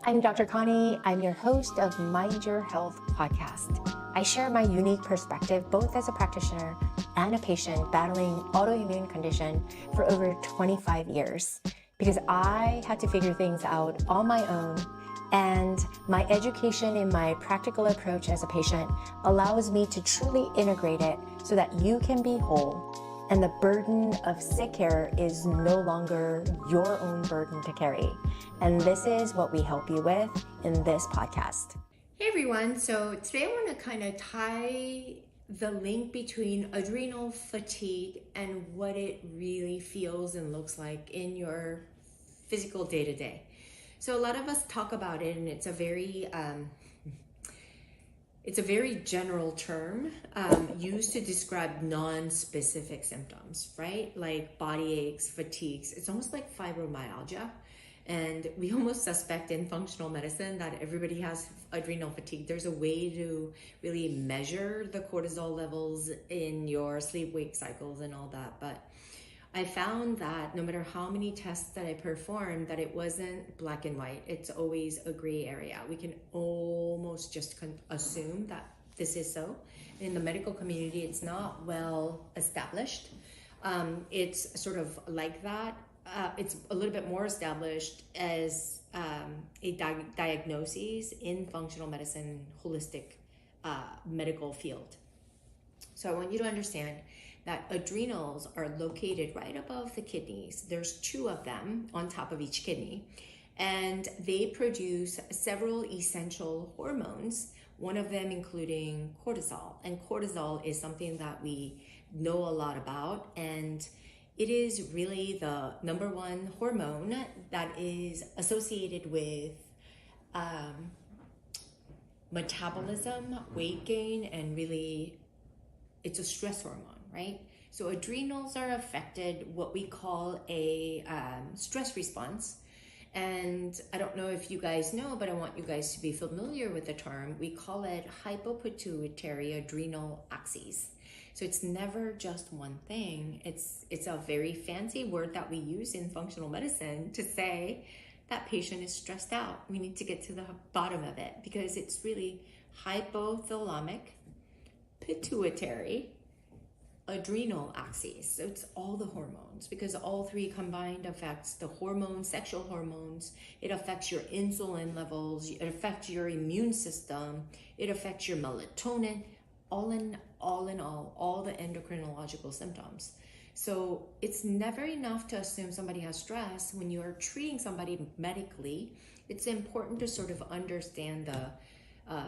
I'm Dr. Connie. I'm your host of Mind Your Health podcast. I share my unique perspective both as a practitioner and a patient battling autoimmune condition for over 25 years because I had to figure things out on my own, and my education in my practical approach as a patient allows me to truly integrate it so that you can be whole and the burden of sick care is no longer your own burden to carry. And this is what we help you with in this podcast. Hey everyone, so today I want to kind of tie the link between adrenal fatigue and what it really feels and looks like in your physical day-to-day. So a lot of us talk about it, and it's a very general term used to describe non-specific symptoms, right? Like body aches, fatigues. It's almost like fibromyalgia. And we almost suspect in functional medicine that everybody has adrenal fatigue. There's a way to really measure the cortisol levels in your sleep-wake cycles and all that. But I found that no matter how many tests that I performed, that it wasn't black and white. It's always a gray area. We can almost just assume that this is so. In the medical community, it's not well established. It's sort of like that. It's a little bit more established as a diagnosis in functional medicine, holistic medical field. So I want you to understand that adrenals are located right above the kidneys. There's two of them on top of each kidney, and they produce several essential hormones, one of them including cortisol. And cortisol is something that we know a lot about, and it is really the number one hormone that is associated with metabolism, weight gain, and really it's a stress hormone, right? So adrenals are affected what we call a stress response. And I don't know if you guys know, but I want you guys to be familiar with the term. We call it hypopituitary adrenal axis. So it's never just one thing. It's a very fancy word that we use in functional medicine to say that patient is stressed out. We need to get to the bottom of it because it's really hypothalamic, pituitary, adrenal axis. So it's all the hormones because all three combined affects the hormones, sexual hormones. It affects your insulin levels. It affects your immune system. It affects your melatonin. All in all the endocrinological symptoms. So it's never enough to assume somebody has stress. When you are treating somebody medically, it's important to sort of understand the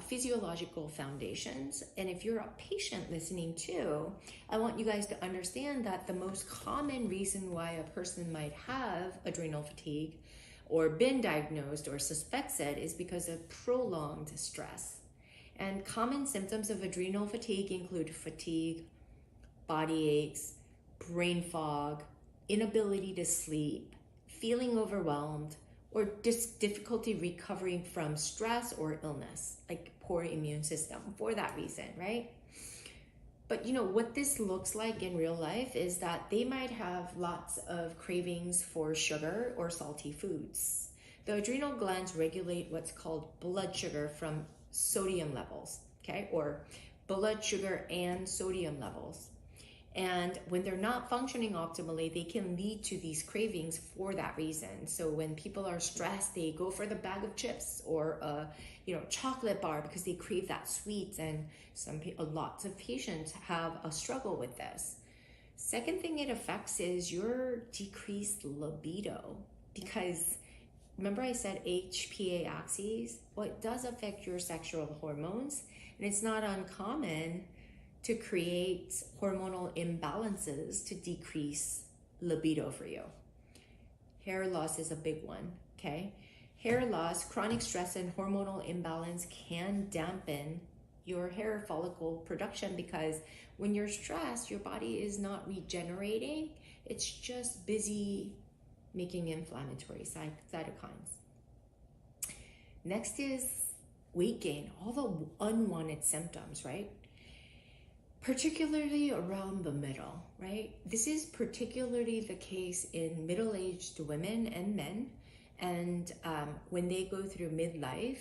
physiological foundations. And if you're a patient listening too, I want you guys to understand that the most common reason why a person might have adrenal fatigue or been diagnosed or suspects it is because of prolonged stress. And common symptoms of adrenal fatigue include fatigue, body aches, brain fog, inability to sleep, feeling overwhelmed, or just difficulty recovering from stress or illness, like poor immune system for that reason, right? But you know, what this looks like in real life is that they might have lots of cravings for sugar or salty foods. The adrenal glands regulate what's called blood sugar from sodium levels, okay, or blood sugar and sodium levels. And when they're not functioning optimally, they can lead to these cravings for that reason. So when people are stressed, they go for the bag of chips or a chocolate bar because they crave that sweet. And lots of patients have a struggle with this. Second thing it affects is your decreased libido, because remember I said HPA axes? Well, it does affect your sexual hormones, and it's not uncommon to create hormonal imbalances to decrease libido for you. Hair loss is a big one, okay? Hair loss, chronic stress, and hormonal imbalance can dampen your hair follicle production because when you're stressed, your body is not regenerating. It's just busy making inflammatory cytokines. Next is weight gain, all the unwanted symptoms, right? Particularly around the middle, right? This is particularly the case in middle-aged women and men, And when they go through midlife,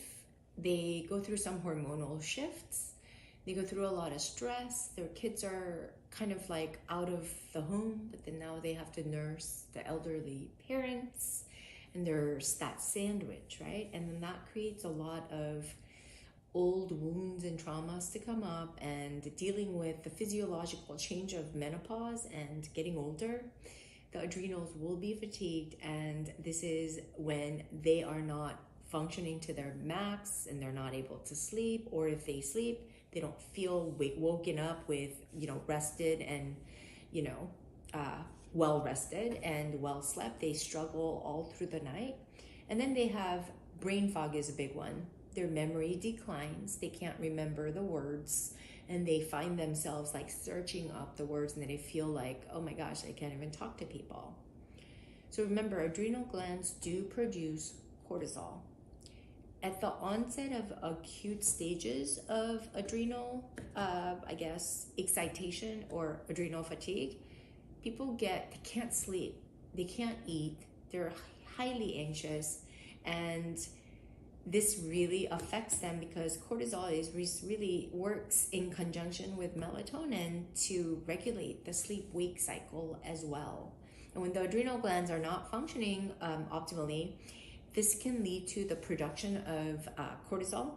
they go through some hormonal shifts. They go through a lot of stress. Their kids are kind of like out of the home, but then now they have to nurse the elderly parents, and there's that sandwich, right? And then that creates a lot of old wounds and traumas to come up, and dealing with the physiological change of menopause and getting older. The adrenals will be fatigued, and this is when they are not functioning to their max and they're not able to sleep, or if they sleep, they don't feel woken up with, rested and, well rested and well slept. They struggle all through the night. And then they have brain fog is a big one. Their memory declines. They can't remember the words, and they find themselves like searching up the words, and then they feel like, oh my gosh, I can't even talk to people. So remember, adrenal glands do produce cortisol. At the onset of acute stages of adrenal, excitation or adrenal fatigue, people they can't sleep, they can't eat, they're highly anxious, and this really affects them because cortisol really works in conjunction with melatonin to regulate the sleep-wake cycle as well. And when the adrenal glands are not functioning optimally, this can lead to the production of cortisol,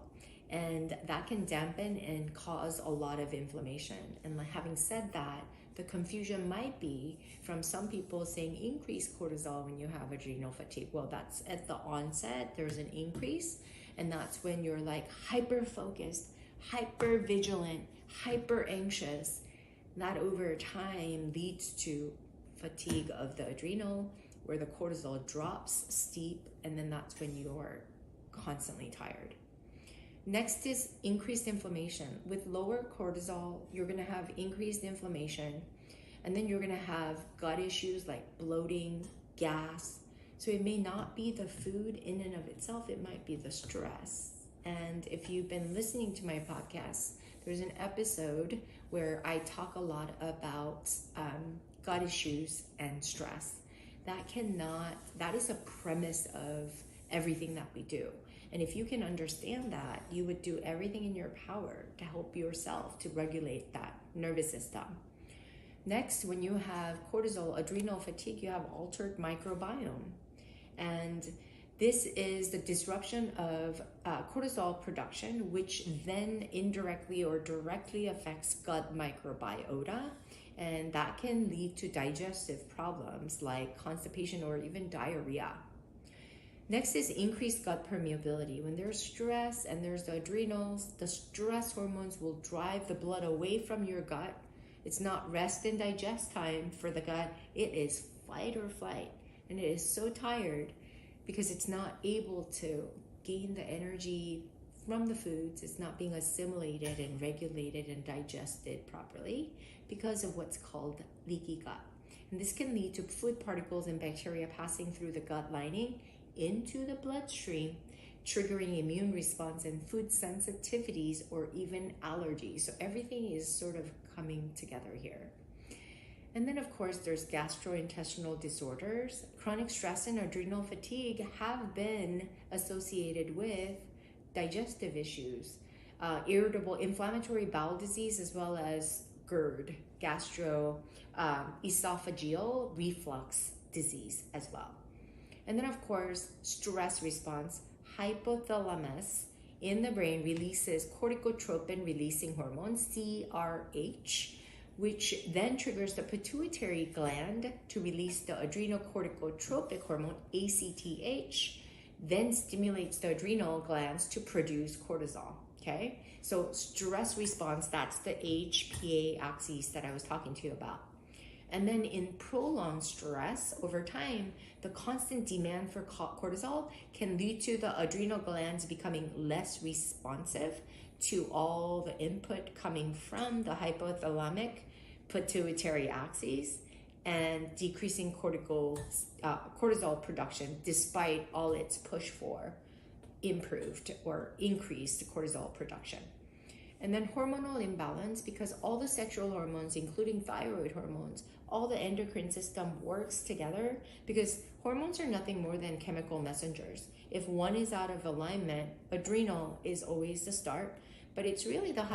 and that can dampen and cause a lot of inflammation. And having said that, the confusion might be from some people saying increased cortisol when you have adrenal fatigue. Well, that's at the onset, there's an increase, and that's when you're like hyper focused, hyper vigilant, hyper anxious. That over time leads to fatigue of the adrenal, where the cortisol drops steep, and then that's when you're constantly tired. Next is increased inflammation. With lower cortisol, you're going to have increased inflammation, and then you're going to have gut issues like bloating, gas. So it may not be the food in and of itself, it might be the stress. And if you've been listening to my podcast, there's an episode where I talk a lot about gut issues and stress. That is a premise of everything that we do. And if you can understand that, you would do everything in your power to help yourself to regulate that nervous system. Next, when you have cortisol, adrenal fatigue, you have altered microbiome. And this is the disruption of cortisol production, which then indirectly or directly affects gut microbiota. And that can lead to digestive problems like constipation or even diarrhea. Next is increased gut permeability. When there's stress and there's the adrenals, the stress hormones will drive the blood away from your gut. It's not rest and digest time for the gut. It is fight or flight. And it is so tired because it's not able to gain the energy from the foods. It's not being assimilated and regulated and digested properly because of what's called leaky gut. And this can lead to food particles and bacteria passing through the gut lining into the bloodstream, triggering immune response and food sensitivities or even allergies. So everything is sort of coming together here. And then of course there's gastrointestinal disorders. Chronic stress and adrenal fatigue have been associated with digestive issues, irritable inflammatory bowel disease, as well as GERD, esophageal reflux disease as well. And then of course, stress response, hypothalamus in the brain releases corticotropin releasing hormone, CRH, which then triggers the pituitary gland to release the adrenocorticotropic hormone, ACTH, then stimulates the adrenal glands to produce cortisol, okay? So stress response, that's the HPA axis that I was talking to you about. And then in prolonged stress, over time, the constant demand for cortisol can lead to the adrenal glands becoming less responsive to all the input coming from the hypothalamic pituitary axis and decreasing cortisol production despite all its push for improved or increased cortisol production. And then hormonal imbalance, because all the sexual hormones, including thyroid hormones, all the endocrine system works together, because hormones are nothing more than chemical messengers. If one is out of alignment, adrenal is always the start, but it's really the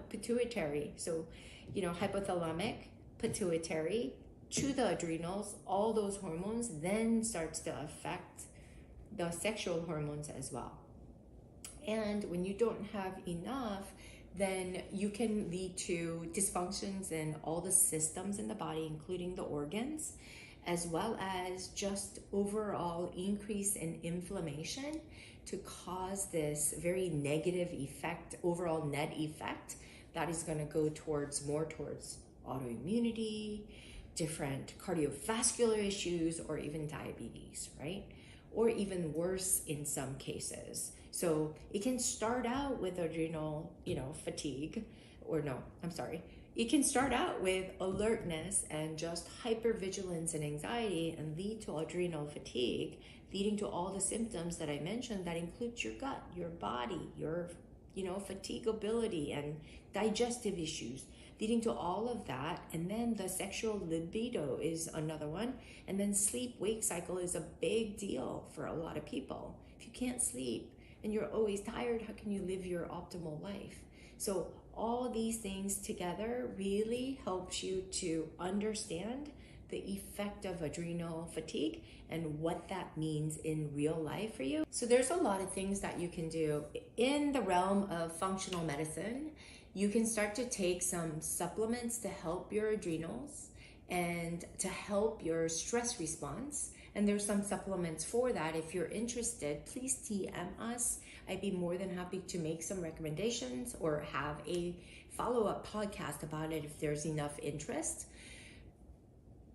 pituitary. So, hypothalamic, pituitary, to the adrenals, all those hormones then starts to affect the sexual hormones as well. And when you don't have enough, then you can lead to dysfunctions in all the systems in the body, including the organs, as well as just overall increase in inflammation to cause this very negative effect, overall net effect that is going to go more towards autoimmunity, different cardiovascular issues, or even diabetes, right? Or even worse in some cases. So it can start out with adrenal, fatigue, It can start out with alertness and just hypervigilance and anxiety and lead to adrenal fatigue, leading to all the symptoms that I mentioned that includes your gut, your body, your, fatigability and digestive issues, leading to all of that. And then the sexual libido is another one. And then sleep-wake cycle is a big deal for a lot of people. If you can't sleep and you're always tired, how can you live your optimal life? So all these things together really helps you to understand the effect of adrenal fatigue and what that means in real life for you. So there's a lot of things that you can do. In the realm of functional medicine, you can start to take some supplements to help your adrenals and to help your stress response. And there's some supplements for that. If you're interested, please DM us. I'd be more than happy to make some recommendations or have a follow-up podcast about it if there's enough interest.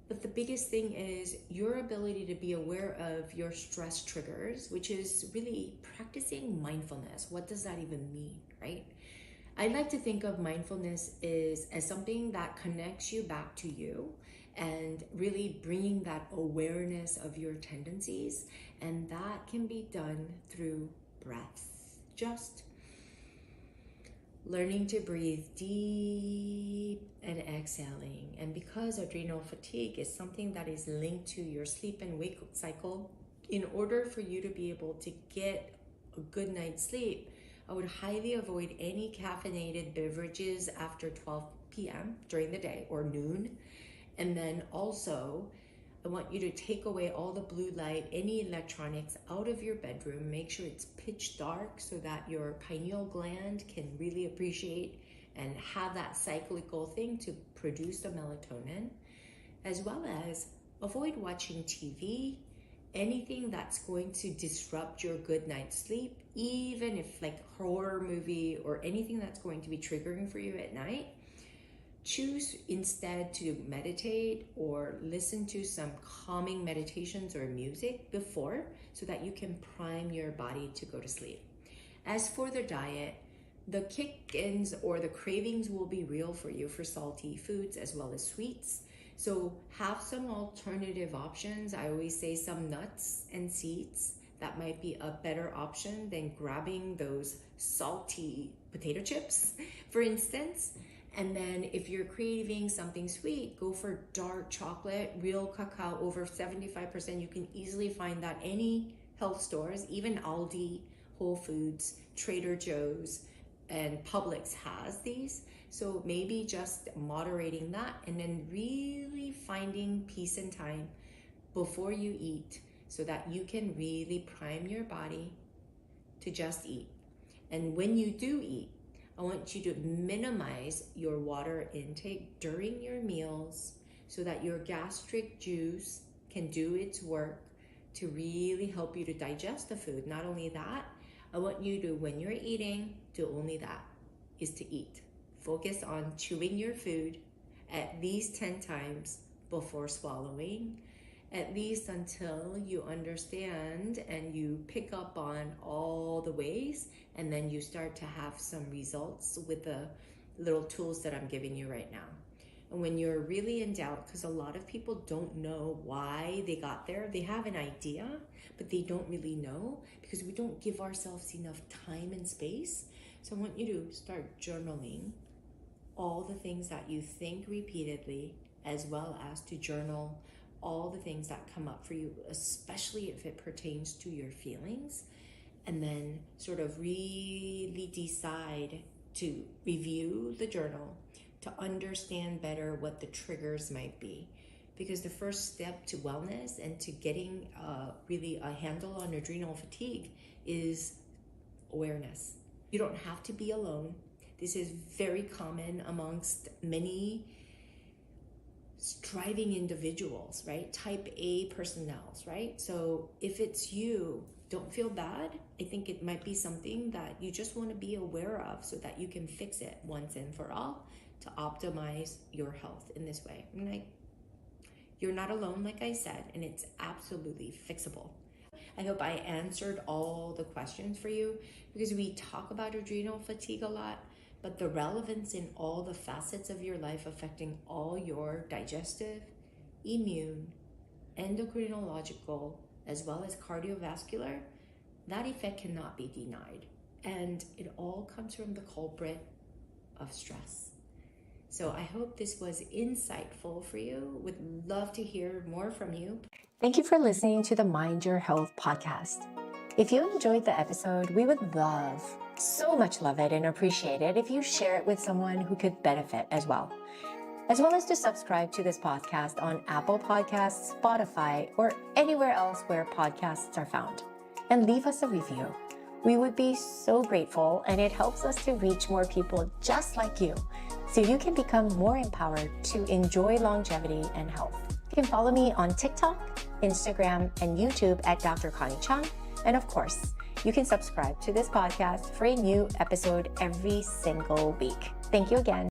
But the biggest thing is your ability to be aware of your stress triggers, which is really practicing mindfulness. What does that even mean, right? I like to think of mindfulness as something that connects you back to you and really bringing that awareness of your tendencies. And that can be done through breath. Just learning to breathe deep and exhaling. And because adrenal fatigue is something that is linked to your sleep and wake cycle, in order for you to be able to get a good night's sleep, I would highly avoid any caffeinated beverages after 12 p.m. during the day or noon. And then also, I want you to take away all the blue light, any electronics out of your bedroom. Make sure it's pitch dark so that your pineal gland can really appreciate and have that cyclical thing to produce the melatonin, as well as avoid watching TV, anything that's going to disrupt your good night's sleep, even if like horror movie or anything that's going to be triggering for you at night. Choose instead to meditate or listen to some calming meditations or music before so that you can prime your body to go to sleep. As for the diet, the kick-ins or the cravings will be real for you for salty foods as well as sweets. So have some alternative options. I always say some nuts and seeds. That might be a better option than grabbing those salty potato chips, for instance. And then if you're craving something sweet, go for dark chocolate, real cacao over 75%. You can easily find that any health stores, even Aldi, Whole Foods, Trader Joe's, and Publix has these. So maybe just moderating that and then really finding peace and time before you eat so that you can really prime your body to just eat. And when you do eat, I want you to minimize your water intake during your meals so that your gastric juice can do its work to really help you to digest the food. Not only that, I want you to, when you're eating, do only that, is to eat. Focus on chewing your food at least 10 times before swallowing, at least until you understand and you pick up on all the ways, and then you start to have some results with the little tools that I'm giving you right now. And when you're really in doubt, because a lot of people don't know why they got there, they have an idea, but they don't really know because we don't give ourselves enough time and space. So I want you to start journaling all the things that you think repeatedly, as well as to journal all the things that come up for you, especially if it pertains to your feelings, and then sort of really decide to review the journal to understand better what the triggers might be. Because the first step to wellness and to getting really a handle on adrenal fatigue is awareness. You don't have to be alone. This is very common amongst many striving individuals, right? Type A personnels, right? So if it's you, don't feel bad. I think it might be something that you just want to be aware of so that you can fix it once and for all to optimize your health in this way. You're not alone, like I said, and it's absolutely fixable. I hope I answered all the questions for you, because we talk about adrenal fatigue a lot, but the relevance in all the facets of your life affecting all your digestive, immune, endocrinological, as well as cardiovascular, that effect cannot be denied. And it all comes from the culprit of stress. So I hope this was insightful for you. Would love to hear more from you. Thank you for listening to the Mind Your Health podcast. If you enjoyed the episode, we would so much love it and appreciate it if you share it with someone who could benefit as well as to subscribe to this podcast on Apple Podcasts, Spotify, or anywhere else where podcasts are found. And leave us a review. We would be so grateful, and it helps us to reach more people just like you, so you can become more empowered to enjoy longevity and health. You can follow me on TikTok, Instagram, and YouTube at Dr. Connie Chung. And of course, you can subscribe to this podcast for a new episode every single week. Thank you again.